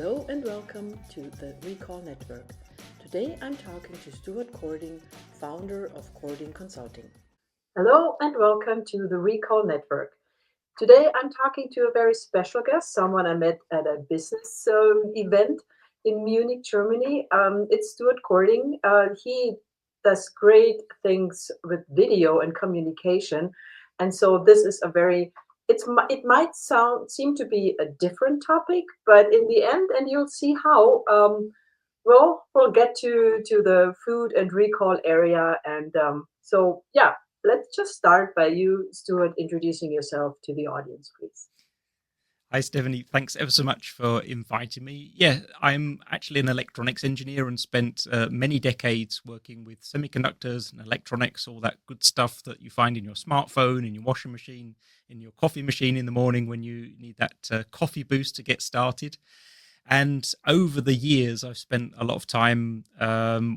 Hello and welcome to the Recall Network. Today I'm talking to Stuart Cording, founder of Cording Consulting. Hello and welcome to the Recall Network. Today I'm talking to a very special guest, someone I met at a business event in Munich, Germany. It's Stuart Cording. He does great things with video and communication. And so this is a very it might seem to be a different topic, but in the end, and you'll see how. We'll get to the food and recall area, and so yeah, let's just start by you, Stuart, introducing yourself to the audience, please. Hi, Stephanie. Thanks ever so much for inviting me. Yeah, I'm actually an electronics engineer and spent many decades working with semiconductors and electronics, all that good stuff that you find in your smartphone, in your washing machine, in your coffee machine in the morning when you need that coffee boost to get started. And over the years, I've spent a lot of time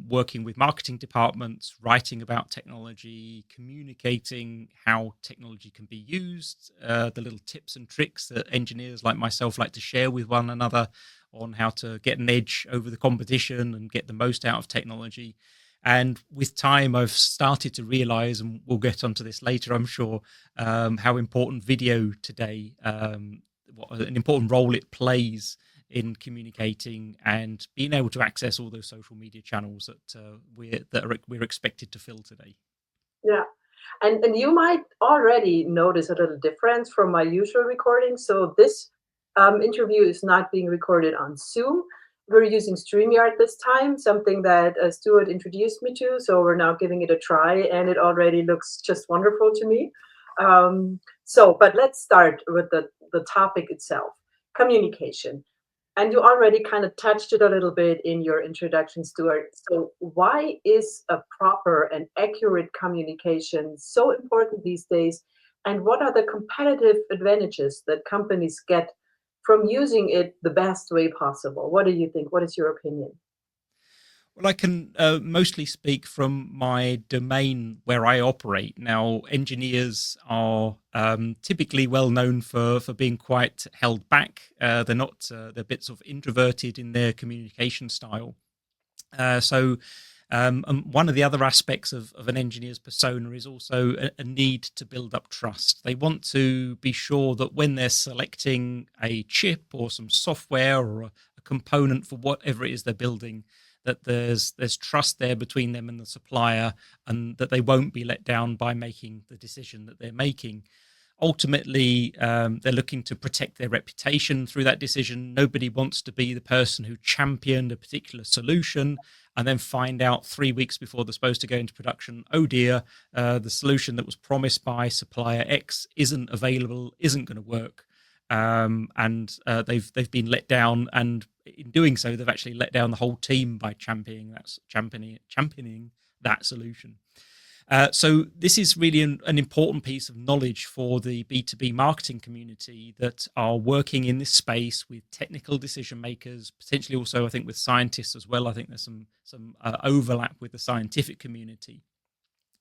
working with marketing departments, writing about technology, communicating how technology can be used, the little tips and tricks that engineers like myself like to share with one another on how to get an edge over the competition and get the most out of technology. And with time, I've started to realize, and we'll get onto this later, I'm sure, how important video today, what an important role it plays in communicating and being able to access all those social media channels we're expected to fill today. Yeah. And you might already notice a little difference from my usual recording. So this interview is not being recorded on Zoom. We're using StreamYard this time, something that Stuart introduced me to. So we're now giving it a try, and it already looks just wonderful to me. But let's start with the topic itself, communication. And you already kind of touched it a little bit in your introduction, Stuart. So, why is a proper and accurate communication so important these days? And what are the competitive advantages that companies get from using it the best way possible? What do you think? What is your opinion? Well, I can mostly speak from my domain where I operate. Now, engineers are typically well known for being quite held back. They're not, they're a bit sort of introverted in their communication style. And one of the other aspects of an engineer's persona is also a need to build up trust. They want to be sure that when they're selecting a chip or some software or a component for whatever it is they're building, that there's trust there between them and the supplier, and that they won't be let down by making the decision that they're making. Ultimately, they're looking to protect their reputation through that decision. Nobody wants to be the person who championed a particular solution and then find out 3 weeks before they're supposed to go into production, oh dear, the solution that was promised by supplier X isn't available, isn't going to work. And they've been let down, and in doing so, they've actually let down the whole team by championing that solution. So this is really an important piece of knowledge for the B2B marketing community that are working in this space with technical decision makers, potentially also, I think, with scientists as well. I think there's some overlap with the scientific community.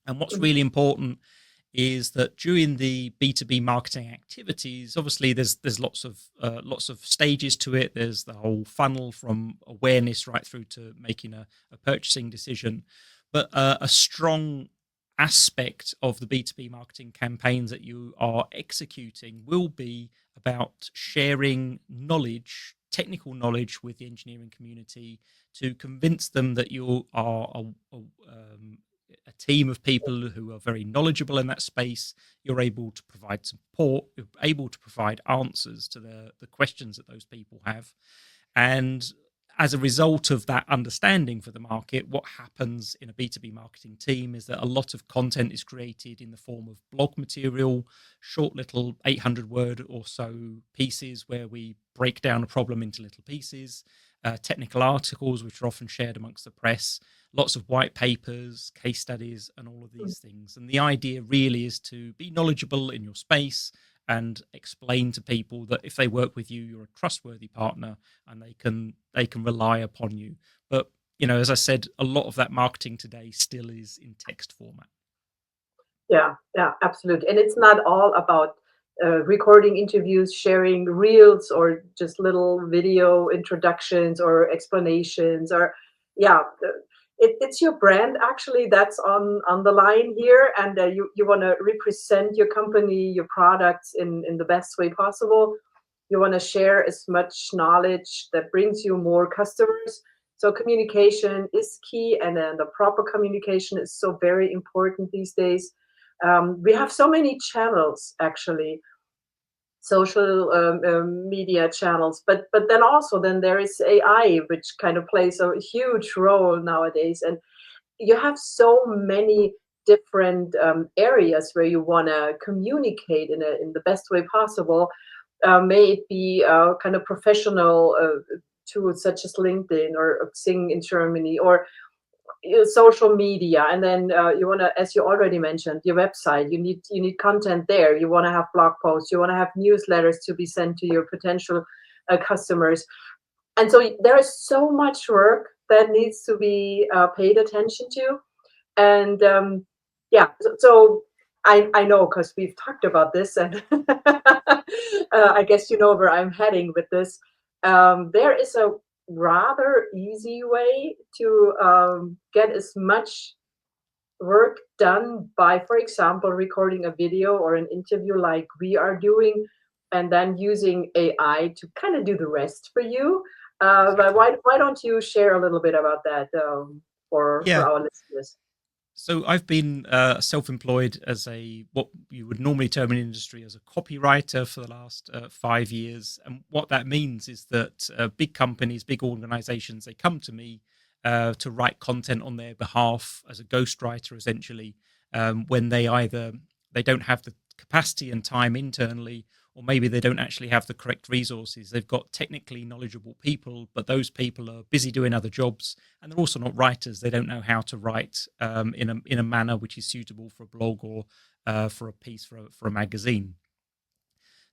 And what's Mhm. really important is that during the B2B marketing activities, obviously there's lots of stages to it. There's the whole funnel from awareness right through to making a purchasing decision. But a strong aspect of the B2B marketing campaigns that you are executing will be about sharing knowledge, technical knowledge with the engineering community to convince them that you are a team of people who are very knowledgeable in that space. You're able to provide support, you're able to provide answers to the questions that those people have. And as a result of that understanding for the market, what happens in a B2B marketing team is that a lot of content is created in the form of blog material, short little 800 word or so pieces where we break down a problem into little pieces, technical articles, which are often shared amongst the press, lots of white papers, case studies, and all of these things. And the idea really is to be knowledgeable in your space and explain to people that if they work with you, you're a trustworthy partner and they can rely upon you. But as I said, a lot of that marketing today still is in text format. Yeah, yeah, absolutely. And it's not all about recording interviews, sharing reels, or just little video introductions or explanations, or yeah, it's your brand actually that's on the line here, and you want to represent your company, your products in the best way possible. You want to share as much knowledge that brings you more customers. So communication is key, and then the proper communication is so very important these days. We have so many channels actually, social media channels, but then also then there is AI, which kind of plays a huge role nowadays, and you have so many different areas where you want to communicate in the best way possible. May it be kind of professional tools such as LinkedIn or Xing in Germany, or social media, and then you want to, as you already mentioned, your website. You need content there. You want to have blog posts. You want to have newsletters to be sent to your potential customers. And so there is so much work that needs to be paid attention to. And yeah, so I know because we've talked about this, and I guess you know where I'm heading with this. There is a rather easy way to get as much work done by, for example, recording a video or an interview like we are doing, and then using AI to kind of do the rest for you. But Exactly. why don't you share a little bit about that for Yeah. our listeners? So I've been self-employed as a what you would normally term in industry as a copywriter for the last 5 years, and what that means is that big companies, big organisations, they come to me to write content on their behalf as a ghostwriter, essentially, when they don't have the capacity and time internally, or maybe they don't actually have the correct resources. They've got technically knowledgeable people, but those people are busy doing other jobs, and they're also not writers. They don't know how to write in a manner which is suitable for a blog or for a piece for a magazine.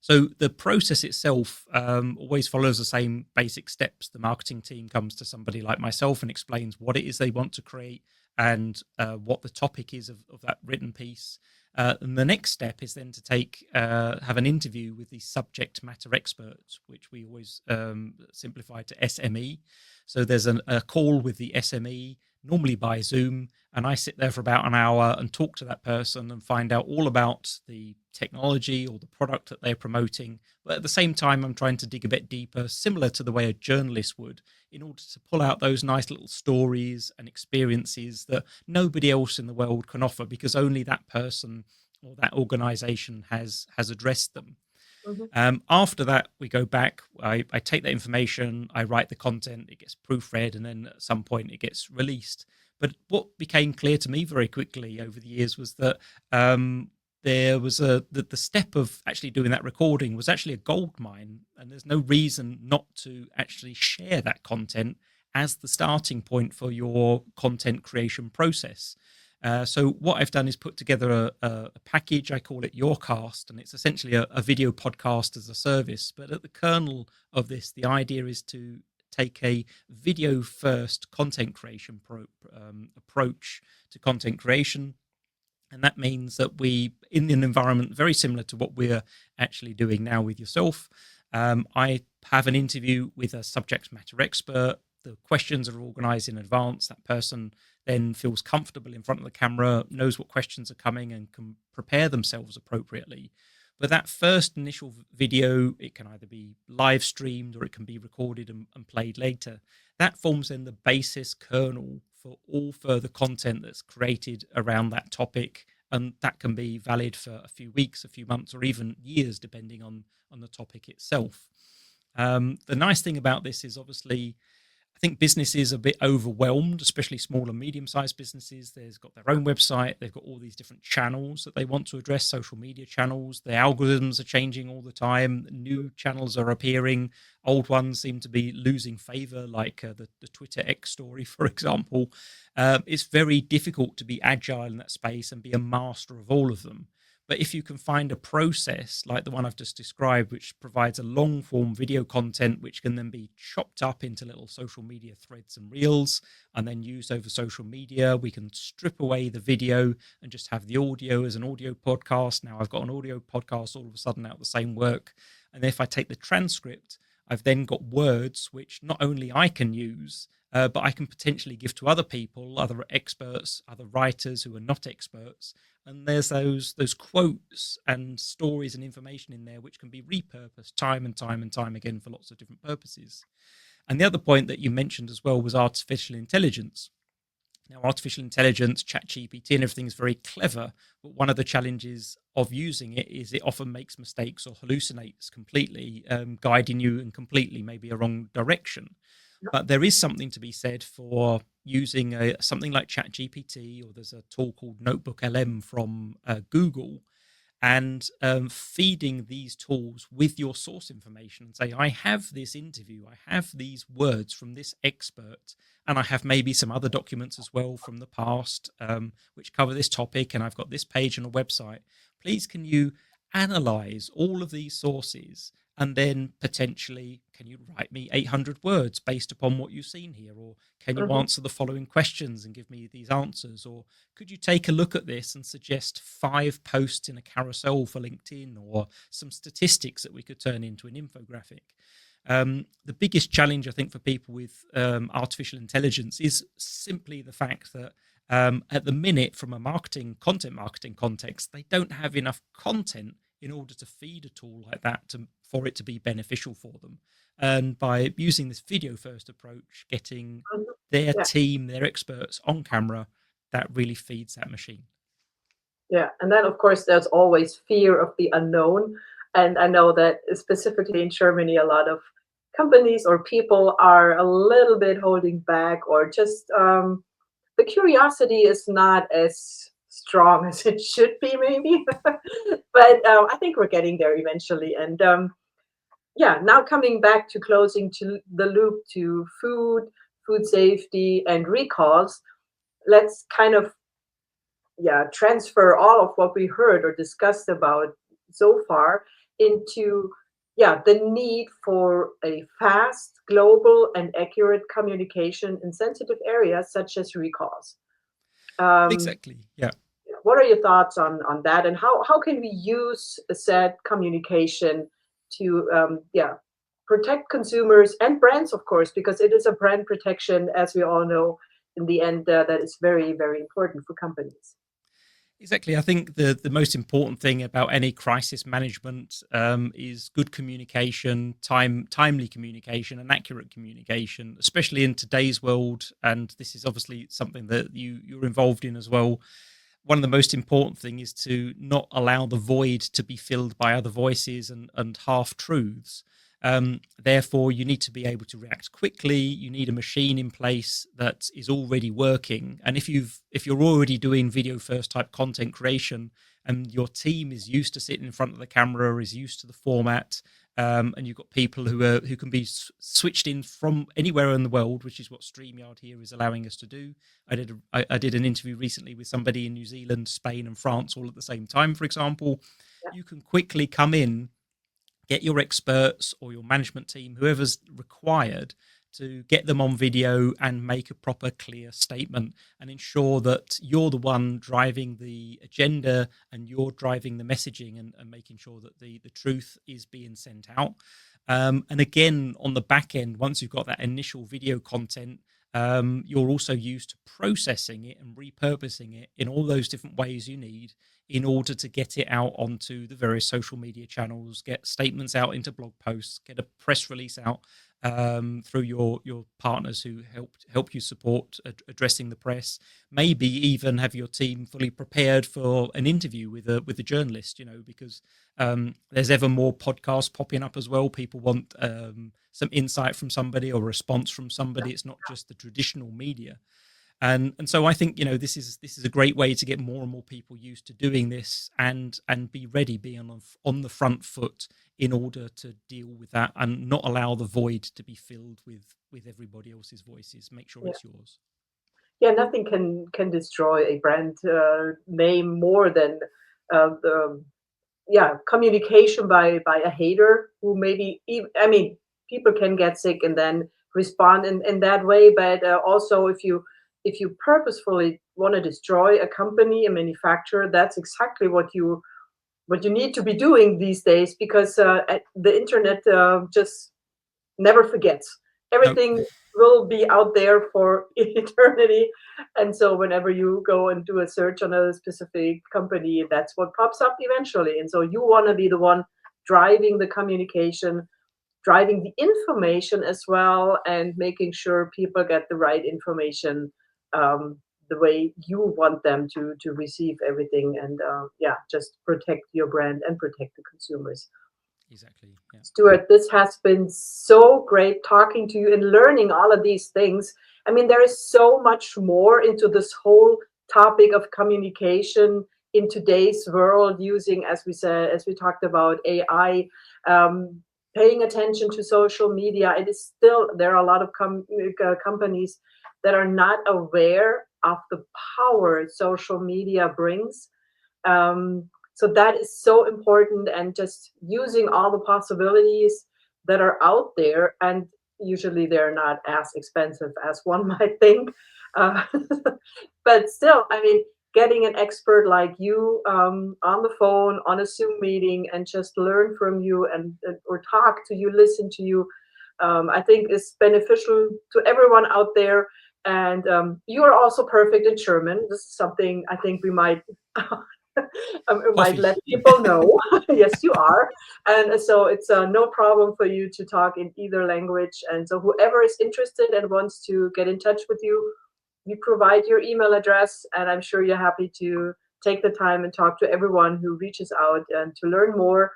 So the process itself always follows the same basic steps. The marketing team comes to somebody like myself and explains what it is they want to create and what the topic is of that written piece. And the next step is then to have an interview with the subject matter experts, which we always simplify to SME. So there's a call with the SME, normally by Zoom, and I sit there for about an hour and talk to that person and find out all about the technology or the product that they're promoting. But at the same time, I'm trying to dig a bit deeper, similar to the way a journalist would, in order to pull out those nice little stories and experiences that nobody else in the world can offer, because only that person or that organization has addressed them. Mhm. After that, we go back. I take that information, I write the content, it gets proofread, and then at some point it gets released. But what became clear to me very quickly over the years was that there was the step of actually doing that recording was actually a gold mine, and there's no reason not to actually share that content as the starting point for your content creation process. So what I've done is put together a package. I call it Your Cast, and it's essentially a video podcast as a service. But at the kernel of this, the idea is to take a video first content creation approach to content creation. And that means that we, in an environment very similar to what we're actually doing now with yourself, I have an interview with a subject matter expert. The questions are organized in advance. That person then feels comfortable in front of the camera, knows what questions are coming, and can prepare themselves appropriately. But that first initial video, it can either be live streamed or it can be recorded and played later. That forms then the basis kernel for all further content that's created around that topic. And that can be valid for a few weeks, a few months, or even years, depending on the topic itself. The nice thing about this is obviously I think businesses are a bit overwhelmed, especially small and medium-sized businesses. They've got their own website. They've got all these different channels that they want to address, social media channels. The algorithms are changing all the time. New channels are appearing. Old ones seem to be losing favor, like the Twitter X story, for example. It's very difficult to be agile in that space and be a master of all of them. But if you can find a process like the one I've just described, which provides a long form video content, which can then be chopped up into little social media threads and reels and then used over social media, we can strip away the video and just have the audio as an audio podcast. Now I've got an audio podcast all of a sudden out the same work. And if I take the transcript, I've then got words which not only I can use, but I can potentially give to other people, other experts, other writers who are not experts. And there's those quotes and stories and information in there which can be repurposed time and time and time again for lots of different purposes. And the other point that you mentioned as well was artificial intelligence. Now, artificial intelligence, ChatGPT, and everything is very clever, but one of the challenges of using it is it often makes mistakes or hallucinates completely, guiding you in completely maybe a wrong direction. But there is something to be said for using something like ChatGPT, or there's a tool called Notebook LM from Google, and feeding these tools with your source information and say, I have this interview, I have these words from this expert, and I have maybe some other documents as well from the past which cover this topic, and I've got this page on a website. Please, can you analyze all of these sources and then potentially, can you write me 800 words based upon what you've seen here? Or can you answer the following questions and give me these answers? Or could you take a look at this and suggest 5 posts in a carousel for LinkedIn, or some statistics that we could turn into an infographic? The biggest challenge, I think, for people with artificial intelligence is simply the fact that at the minute, from a content marketing context, they don't have enough content in order to feed a tool like that for it to be beneficial for them. And by using this video first approach, getting their team, their experts on camera, that really feeds that machine. Yeah, and then of course there's always fear of the unknown. And I know that specifically in Germany, a lot of companies or people are a little bit holding back, or just the curiosity is not as strong as it should be, maybe. But I think we're getting there eventually. And yeah, now coming back to closing to the loop to food safety, and recalls, let's kind of transfer all of what we heard or discussed about so far into the need for a fast, global, and accurate communication in sensitive areas such as recalls. Exactly. Yeah. What are your thoughts on that, and how can we use said communication to protect consumers and brands, of course, because it is a brand protection, as we all know, in the end, that is very, very important for companies. Exactly. I think the most important thing about any crisis management is good communication, timely communication, and accurate communication, especially in today's world. And this is obviously something that you're involved in as well. One of the most important thing is to not allow the void to be filled by other voices and half truths. Therefore, you need to be able to react quickly. You need a machine in place that is already working. And if you're already doing video first type content creation, and your team is used to sitting in front of the camera, is used to the format, and you've got people who can be switched in from anywhere in the world, which is what StreamYard here is allowing us to do. I did an interview recently with somebody in New Zealand, Spain, and France all at the same time, for example. Yeah. You can quickly come in, get your experts or your management team, whoever's required, to get them on video and make a proper, clear statement and ensure that you're the one driving the agenda and you're driving the messaging, and making sure that the truth is being sent out. And again, on the back end, once you've got that initial video content, you're also used to processing it and repurposing it in all those different ways you need in order to get it out onto the various social media channels, get statements out into blog posts, get a press release out through your partners who help you support addressing the press. Maybe even have your team fully prepared for an interview with a journalist. Because there's ever more podcasts popping up as well. People want some insight from somebody or a response from somebody. It's not just the traditional media. And so I think this is a great way to get more and more people used to doing this, and be ready, be on the front foot in order to deal with that and not allow the void to be filled with everybody else's voices. Make sure it's yours. Yeah, nothing can destroy a brand name more than the communication by a hater who maybe even, I mean, people can get sick and then respond in that way. But also, if you purposefully want to destroy a company, a manufacturer, that's exactly what you need to be doing these days, because the internet just never forgets. No, Everything will be out there for eternity. And so whenever you go and do a search on a specific company, that's what pops up eventually. And so you want to be the one driving the communication, driving the information as well, and making sure people get the right information, the way you want them to receive everything. And just protect your brand and protect the consumers. exactly. Yeah. Stuart, this has been so great talking to you and learning all of these things. I mean, there is so much more into this whole topic of communication in today's world, using, as we said, as we talked about, AI, um, paying attention to social media. It is still, there are a lot of companies that are not aware of the power social media brings. So that is so important, and just using all the possibilities that are out there. And usually they're not as expensive as one might think. Uh, but still, I mean, getting an expert like you on the phone, on a Zoom meeting, and just learn from you, and or talk to you, listen to you, I think is beneficial to everyone out there. And you are also perfect in German. This is something I think we might might Coffee. let people know. Yes, you are. And so it's no problem for you to talk in either language. And so whoever is interested and wants to get in touch with you, you provide your email address, and I'm sure you're happy to take the time and talk to everyone who reaches out and to learn more.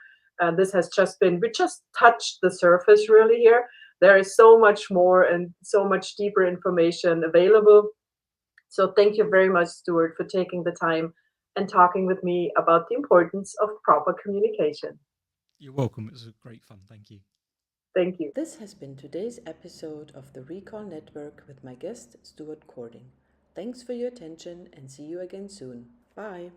This has just been, we just touched the surface really here. There is so much more and so much deeper information available. So thank you very much, Stuart, for taking the time and talking with me about the importance of proper communication. You're welcome. It was great fun. Thank you. Thank you. This has been today's episode of the Recall Network with my guest, Stuart Cording. Thanks for your attention and see you again soon. Bye.